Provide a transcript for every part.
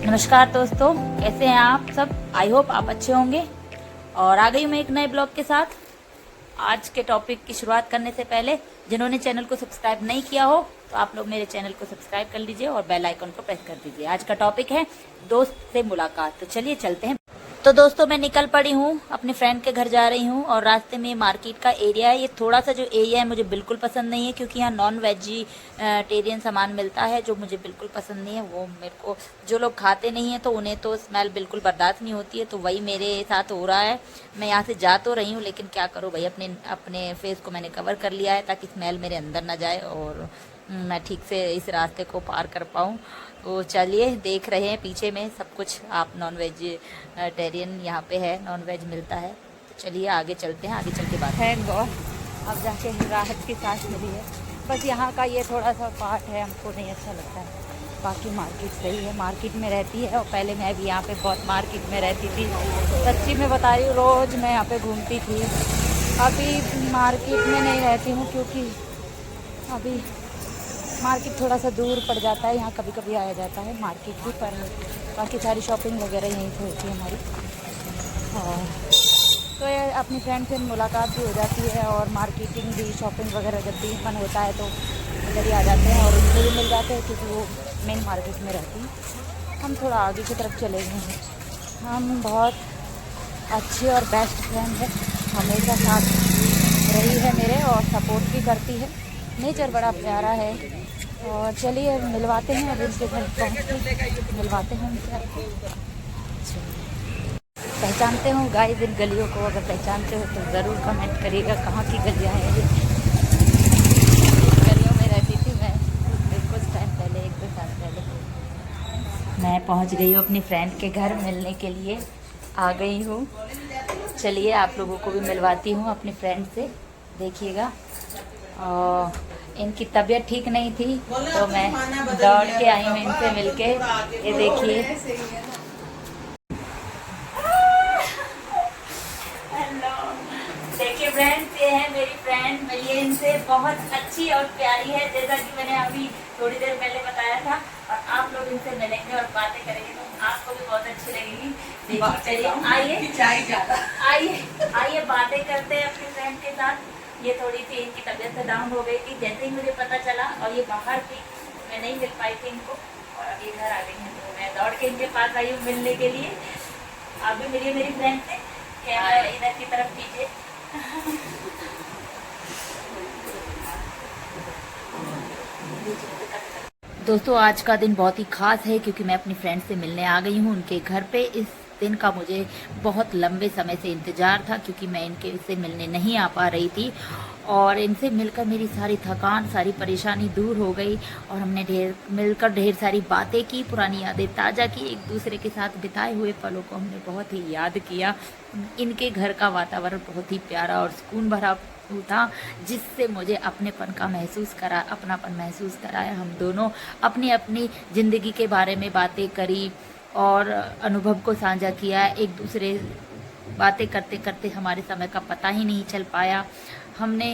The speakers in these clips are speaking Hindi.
नमस्कार दोस्तों, कैसे हैं आप सब। आई होप आप अच्छे होंगे। और आ गई हूँ मैं एक नए ब्लॉग के साथ। आज के टॉपिक की शुरुआत करने से पहले जिन्होंने चैनल को सब्सक्राइब नहीं किया हो तो आप लोग मेरे चैनल को सब्सक्राइब कर लीजिए और बेल आइकन को प्रेस कर दीजिए। आज का टॉपिक है दोस्त से मुलाकात। तो चलिए चलते हैं। तो दोस्तों, मैं निकल पड़ी हूँ, अपने फ्रेंड के घर जा रही हूँ और रास्ते में मार्केट का एरिया है। ये थोड़ा सा जो एरिया है मुझे बिल्कुल पसंद नहीं है, क्योंकि यहाँ नॉन वेजिटेरियन सामान मिलता है जो मुझे बिल्कुल पसंद नहीं है। वो मेरे को, जो लोग खाते नहीं है तो उन्हें तो स्मेल बिल्कुल बर्दाश्त नहीं होती है, तो वही मेरे साथ हो रहा है। मैं यहाँ से जा तो रही हूँ, लेकिन क्या करूँ भाई, अपने अपने फेस को मैंने कवर कर लिया है ताकि स्मेल मेरे अंदर ना जाए और मैं ठीक से इस रास्ते को पार कर पाऊँ। तो चलिए, देख रहे हैं पीछे में सब कुछ। आप नॉन वेजिटेरियन यहाँ पे है, नॉन वेज मिलता है। तो चलिए आगे चलते हैं, आगे चल के बात है। अब जाके राहत की सांस मिली है। बस यहाँ का ये थोड़ा सा पार्ट है, हमको नहीं अच्छा लगता है। बाकी मार्केट सही है, मार्केट में रहती है। और पहले मैं भी यहाँ पे बहुत मार्केट में रहती थी, सच्ची में बता रही हूँ, रोज़ मैं यहाँ पे घूमती थी। अभी मार्केट में नहीं रहती हूँ, क्योंकि अभी मार्केट थोड़ा सा दूर पड़ जाता है। यहाँ कभी कभी आया जाता है मार्केट भी, पर बाकी सारी शॉपिंग वगैरह यहीं से होती है हमारी। और तो ये अपनी फ्रेंड से मुलाकात भी हो जाती है और मार्केटिंग भी, शॉपिंग वगैरह जब भी मन होता है तो इधर ही आ जाते हैं और उनसे भी मिल जाते हैं, क्योंकि वो मेन मार्केट में रहती हैं। हम थोड़ा आगे की तरफ चले गए हैं। हम बहुत अच्छे और बेस्ट फ्रेंड हैं, हमेशा साथ रही है मेरे और सपोर्ट भी करती है। नेचर बड़ा प्यारा है। और चलिए मिलवाते हैं, अब उनके घर पहुँच के मिलवाते हैं उनसे। पहचानते हो गाइस इन गलियों को? अगर पहचानते हो तो ज़रूर कमेंट करिएगा कहाँ की गलियाँ हैं ये। गलियों में रहती थी मैं कुछ टाइम पहले, 1-2 साल पहले। मैं पहुँच गई हूँ अपनी फ्रेंड के घर मिलने के लिए, आ गई हूँ। चलिए आप लोगों को भी मिलवाती हूँ अपनी फ्रेंड से, देखिएगा। और इनकी तबीयत ठीक नहीं थी तो मैं दौड़ के आई हूँ इनसे मिलके। ये देखिए, हेलो, देखिए फ्रेंड्स, ये है मेरी फ्रेंड। मिलिए इनसे, बहुत अच्छी और प्यारी है, जैसा कि मैंने अभी थोड़ी देर पहले बताया था। और आप लोग इनसे मिलेंगे और बातें करेंगे तो आपको भी बहुत अच्छी लगेगी। देखिए, चलिए आइए बातें करते हैं अपनी फ्रेंड के साथ। ये थोड़ी सी इनकी तबीयत से डाउन हो गई थी, जैसे ही मुझे पता चला, और ये बाहर थी, मैं नहीं मिल पाई थी इनको, और अभी घर आ गई हैं तो मैं दौड़ के इनके पास आई हूँ मिलने के लिए। आप भी मिलिए मेरी फ्रेंड से। कैमरा इधर की तरफ कीजिए। दोस्तों, आज का दिन बहुत ही खास है, क्योंकि मैं अपनी फ्रेंड से मिलने आ गई हूँ उनके घर पे। इस दिन का मुझे बहुत लंबे समय से इंतज़ार था, क्योंकि मैं इनके से मिलने नहीं आ पा रही थी। और इनसे मिलकर मेरी सारी थकान, सारी परेशानी दूर हो गई और हमने मिलकर ढेर सारी बातें की, पुरानी यादें ताज़ा की, एक दूसरे के साथ बिताए हुए पलों को हमने बहुत ही याद किया। इनके घर का वातावरण बहुत ही प्यारा और सुकून भरा था, जिससे मुझे अपनेपन अपनापन महसूस कराया। हम दोनों अपनी अपनी ज़िंदगी के बारे में बातें करी और अनुभव को साझा किया। एक दूसरे बातें करते करते हमारे समय का पता ही नहीं चल पाया। हमने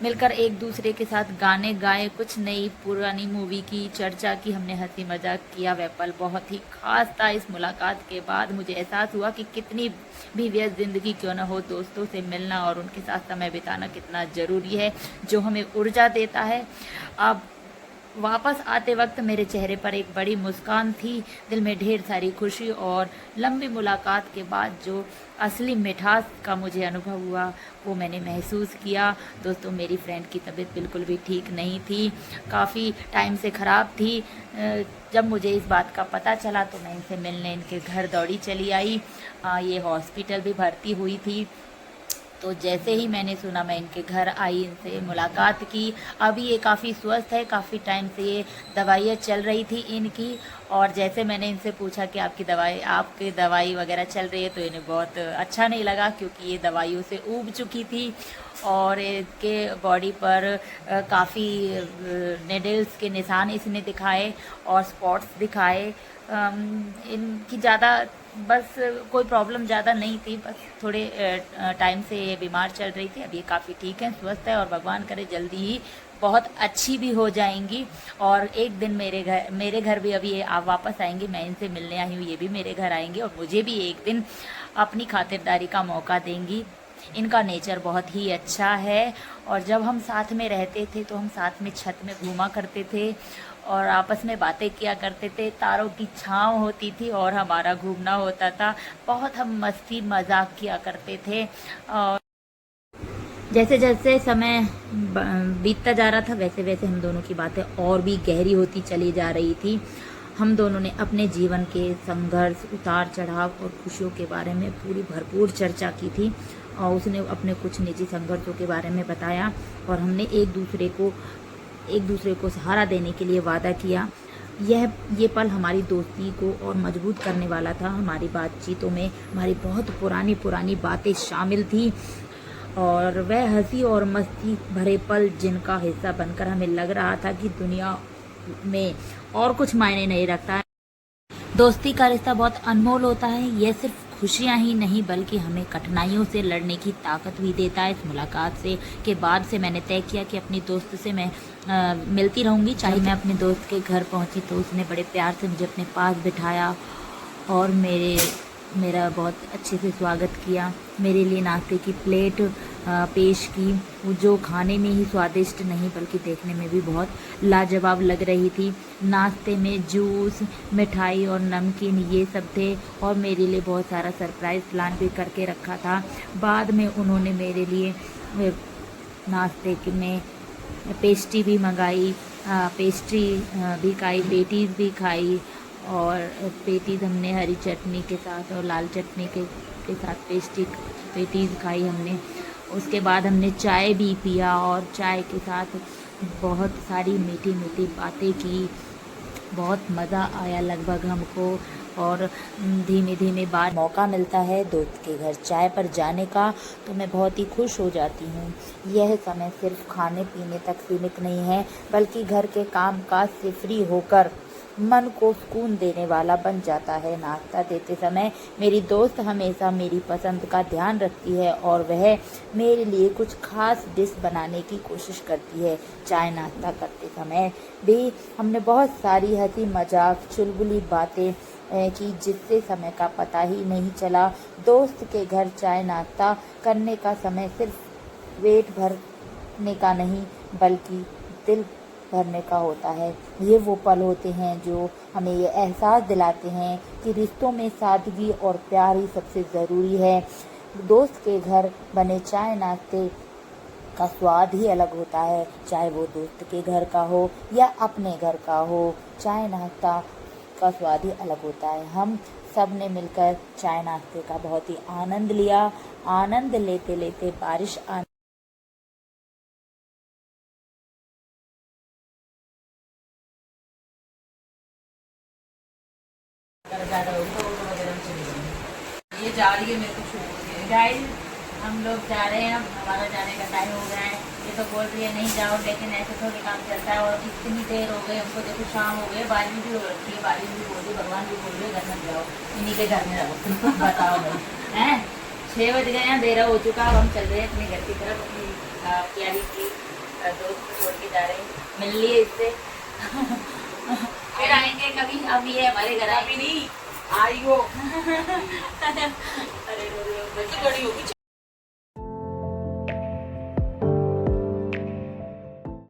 मिलकर एक दूसरे के साथ गाने गाए, कुछ नई पुरानी मूवी की चर्चा की, हमने हंसी मजाक किया। वह पल बहुत ही खास था। इस मुलाकात के बाद मुझे एहसास हुआ कि कितनी भी व्यस्त जिंदगी क्यों न हो, दोस्तों से मिलना और उनके साथ समय बिताना कितना ज़रूरी है, जो हमें ऊर्जा देता है। अब वापस आते वक्त मेरे चेहरे पर एक बड़ी मुस्कान थी, दिल में ढेर सारी खुशी, और लंबी मुलाकात के बाद जो असली मिठास का मुझे अनुभव हुआ वो मैंने महसूस किया। दोस्तों, मेरी फ्रेंड की तबीयत बिल्कुल भी ठीक नहीं थी, काफ़ी टाइम से ख़राब थी। जब मुझे इस बात का पता चला तो मैं इनसे मिलने इनके घर दौड़ी चली आई। ये हॉस्पिटल भी भर्ती हुई थी। तो जैसे ही मैंने सुना, मैं इनके घर आई, इनसे मुलाकात की। अभी ये काफ़ी स्वस्थ है, काफ़ी टाइम से ये दवाइयाँ चल रही थी इनकी। और जैसे मैंने इनसे पूछा कि आपकी दवाई वगैरह चल रही है, तो इन्हें बहुत अच्छा नहीं लगा, क्योंकि ये दवाइयों से ऊब चुकी थी और इनके बॉडी पर काफ़ी नेडल्स के निशान इसने दिखाए और स्पॉट्स दिखाए। इनकी ज़्यादा बस कोई प्रॉब्लम ज़्यादा नहीं थी, बस थोड़े टाइम से ये बीमार चल रही थी। अब ये काफ़ी ठीक है, स्वस्थ है और भगवान करे जल्दी ही बहुत अच्छी भी हो जाएंगी। और एक दिन मेरे घर भी अभी आप वापस आएंगे, मैं इनसे मिलने आई हूँ, ये भी मेरे घर आएंगे और मुझे भी एक दिन अपनी खातिरदारी का मौका देंगी। इनका नेचर बहुत ही अच्छा है और जब हम साथ में रहते थे तो हम साथ में छत में घूमा करते थे और आपस में बातें किया करते थे। तारों की छाँव होती थी और हमारा घूमना होता था। बहुत हम मस्ती मजाक किया करते थे। और जैसे जैसे समय बीतता जा रहा था वैसे वैसे हम दोनों की बातें और भी गहरी होती चली जा रही थी। हम दोनों ने अपने जीवन के संघर्ष, उतार चढ़ाव और खुशियों के बारे में पूरी भरपूर चर्चा की थी और उसने अपने कुछ निजी संघर्षों के बारे में बताया और हमने एक दूसरे को सहारा देने के लिए वादा किया। ये पल हमारी दोस्ती को और मजबूत करने वाला था। हमारी बातचीतों में हमारी बहुत पुरानी बातें शामिल थी और वह हंसी और मस्ती भरे पल जिनका हिस्सा बनकर हमें लग रहा था कि दुनिया में और कुछ मायने नहीं रखता है। दोस्ती का रिश्ता बहुत अनमोल होता है। यह सिर्फ खुशियां ही नहीं बल्कि हमें कठिनाइयों से लड़ने की ताकत भी देता है। इस मुलाकात के बाद से मैंने तय किया कि अपनी दोस्त से मैं मिलती रहूंगी। चाहे मैं अपने दोस्त के घर पहुंची तो उसने बड़े प्यार से मुझे अपने पास बिठाया और मेरा बहुत अच्छे से स्वागत किया। मेरे लिए नाश्ते की प्लेट पेश की, जो खाने में ही स्वादिष्ट नहीं बल्कि देखने में भी बहुत लाजवाब लग रही थी। नाश्ते में जूस, मिठाई और नमकीन ये सब थे और मेरे लिए बहुत सारा सरप्राइज़ प्लान भी करके रखा था। बाद में उन्होंने मेरे लिए नाश्ते में पेस्ट्री भी मंगाई, पेस्ट्री भी खाई, पेटीज़ भी खाई और पेटीज़ हमने हरी चटनी के साथ और लाल चटनी के साथ पेटीज़ खाई हमने। उसके बाद हमने चाय भी पिया और चाय के साथ बहुत सारी मीठी मीठी बातें की। बहुत मज़ा आया लगभग हमको और धीमे धीमे बाद मौका मिलता है दोस्त के घर चाय पर जाने का तो मैं बहुत ही खुश हो जाती हूँ। यह समय सिर्फ खाने पीने तक सीमित नहीं है बल्कि घर के काम काज से फ्री होकर मन को सुकून देने वाला बन जाता है। नाश्ता देते समय मेरी दोस्त हमेशा मेरी पसंद का ध्यान रखती है और वह मेरे लिए कुछ खास डिश बनाने की कोशिश करती है। चाय नाश्ता करते समय भी हमने बहुत सारी हंसी मजाक चुलबुली बातें की जिससे समय का पता ही नहीं चला। दोस्त के घर चाय नाश्ता करने का समय सिर्फ पेट भरने का नहीं बल्कि दिल भरने का होता है। ये वो पल होते हैं जो हमें ये एहसास दिलाते हैं कि रिश्तों में सादगी और प्यार ही सबसे ज़रूरी है। दोस्त के घर बने चाय नाश्ते का स्वाद ही अलग होता है, चाहे वो दोस्त के घर का हो या अपने घर का हो। चाय नाश्ता का स्वाद ही अलग होता है। हम सब ने मिलकर चाय नाश्ते का बहुत ही आनंद लिया। आनंद लेते लेते बारिश ये जा रही है मेरे को छोड़ के। गाइस हम लोग जा रहे हैं, अब हमारा जाने का टाइम हो गया है। ये तो बोल रही है नहीं जाओ लेकिन ऐसे थोड़ी काम चलता है और इतनी देर हो गई हमको। देखो शाम हो गई, बारिश भी हो रही है, बारिश भी बोल रही, भगवान भी बोल रहे घर में जाओ, इन्हीं के घर में रहो। बताओ भाई हैं 6 बज गए हैं, अंधेरा हो चुका। अब हम चल रहे हैं अपने घर की तरफ। अपनी प्यारी की दोस्त को छोड़ के जा रहे हैं, मिल लिए इससे। फिर आएंगे कभी, अब ये हमारे घर अभी नहीं आई हो अरे बड़ी होगी।